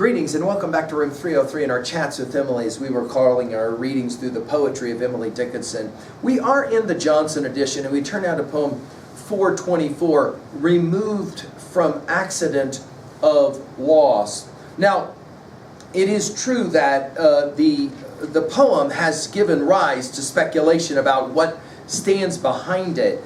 Greetings and welcome back to room 303 in our chats with Emily as we were calling our readings through the poetry of Emily Dickinson. We are in the Johnson edition and we turn now to poem 424, Removed from Accident of Loss. Now, it is true that the poem has given rise to speculation about what stands behind it.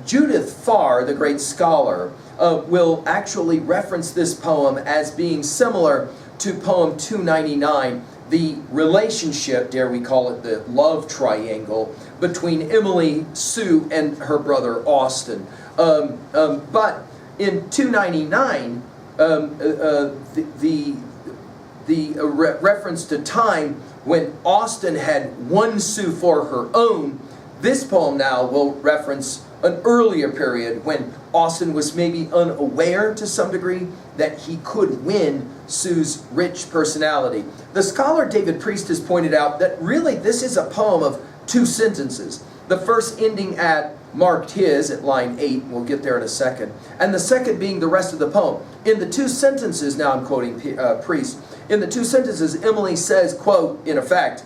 Judith Farr, the great scholar, will actually reference this poem as being similar to poem 299, the relationship, dare we call it the love triangle, between Emily, Sue, and her brother Austin. But in 299, the reference to time when Austin had won Sue for her own, this poem now will reference an earlier period when Austin was maybe unaware to some degree that he could win Sue's rich personality. The scholar David Priest has pointed out that really this is a poem of two sentences. The first ending at marked his at line 8, we'll get there in a second, and the second being the rest of the poem. In the two sentences, now I'm quoting Priest, in the two sentences Emily says, quote, in effect,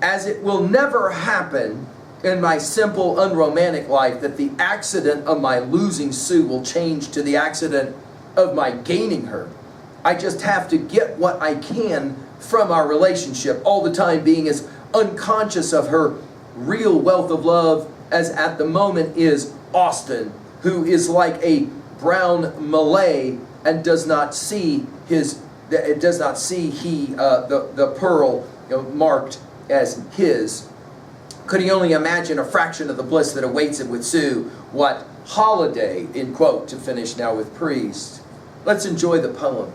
"As it will never happen in my simple, unromantic life that the accident of my losing Sue will change to the accident of my gaining her. I just have to get what I can from our relationship, all the time being as unconscious of her real wealth of love as at the moment is Austin, who is like a brown Malay and does not see the pearl marked as his. Could he only imagine a fraction of the bliss that awaits him with Sue? What holiday," in quote, to finish now with Priest. Let's enjoy the poem.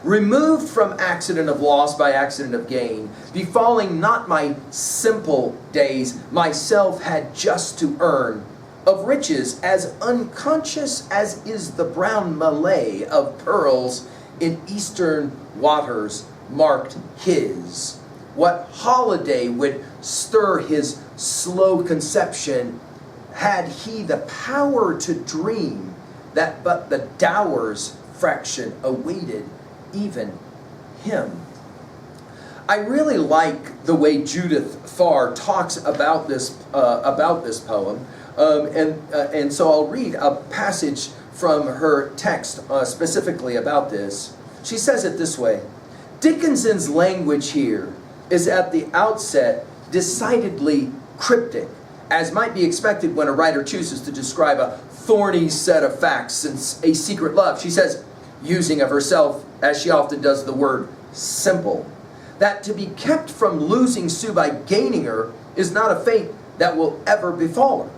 "Removed from accident of loss by accident of gain, befalling not my simple days, myself had just to earn, of riches as unconscious as is the brown Malay of pearls in eastern waters marked his. What holiday would stir his slow conception had he the power to dream that but the dower's fraction awaited even him?" I really like the way Judith Farr talks about this poem, and so I'll read a passage from her text specifically about this. She says it this way: "Dickinson's language here is at the outset decidedly cryptic, as might be expected when a writer chooses to describe a thorny set of facts and a secret love. She says, using of herself, as she often does, the word simple, that to be kept from losing Sue by gaining her is not a fate that will ever befall her.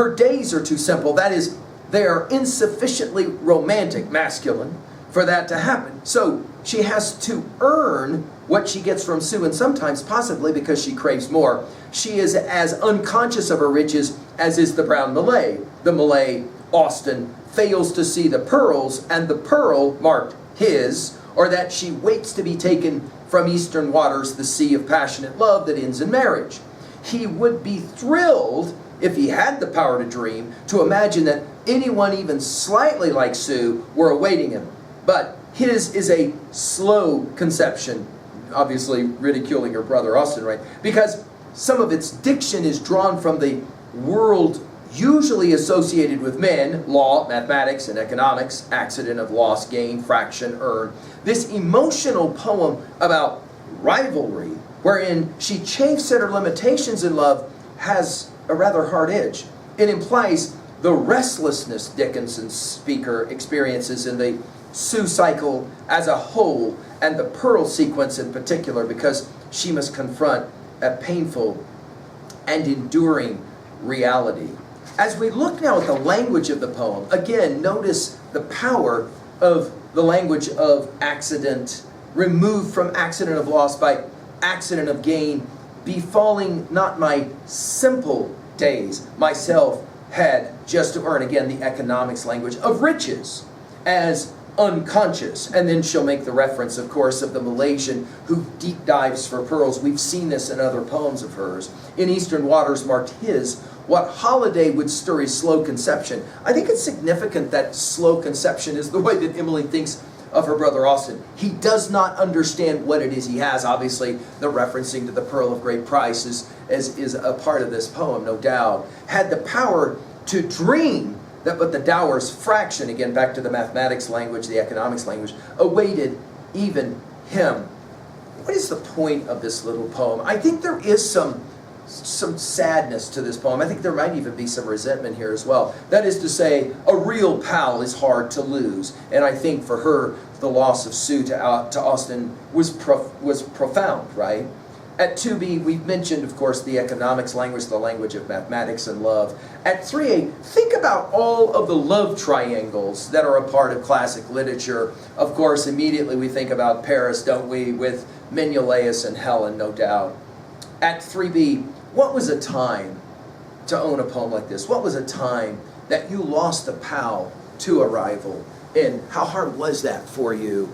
Her days are too simple, that is, they are insufficiently romantic, masculine, for that to happen. So she has to earn what she gets from Sue, and sometimes possibly because she craves more. She is as unconscious of her riches as is the brown Malay. The Malay, Austin, fails to see the pearls, and the pearl marked his, or that she waits to be taken from eastern waters, the sea of passionate love that ends in marriage. He would be thrilled, if he had the power to dream, to imagine that anyone even slightly like Sue were awaiting him. But his is a slow conception," obviously ridiculing her brother Austin, right? "Because some of its diction is drawn from the world usually associated with men, law, mathematics, and economics, accident of loss, gain, fraction, earn. This emotional poem about rivalry, wherein she chafes at her limitations in love, has a rather hard edge. It implies the restlessness Dickinson's speaker experiences in the Sue cycle as a whole, and the pearl sequence in particular, because she must confront a painful and enduring reality." As we look now at the language of the poem, again, notice the power of the language of accident, removed from accident of loss by accident of gain, befalling not my simple days, myself had just to earn, again, the economics language of riches as unconscious. And then she'll make the reference, of course, of the Malaysian who deep dives for pearls. We've seen this in other poems of hers. In eastern waters marked his. What holiday would stir his slow conception? I think it's significant that slow conception is the way that Emily thinks of her brother Austin. He does not understand what it is he has. Obviously, the referencing to the pearl of great price is a part of this poem, no doubt. Had the power to dream that but the dower's fraction, again back to the mathematics language, the economics language, awaited even him. What is the point of this little poem? I think there is some sadness to this poem. I think there might even be some resentment here as well. That is to say, a real pal is hard to lose. And I think for her, the loss of Sue to Austin was profound, right? At 2B, we've mentioned, of course, the economics language, the language of mathematics and love. At 3A, think about all of the love triangles that are a part of classic literature. Of course, immediately we think about Paris, don't we, with Menelaus and Helen, no doubt. At 3B, what was a time to own a poem like this? What was a time that you lost a pal to a rival? And how hard was that for you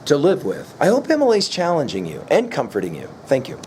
to live with? I hope Emily's challenging you and comforting you. Thank you.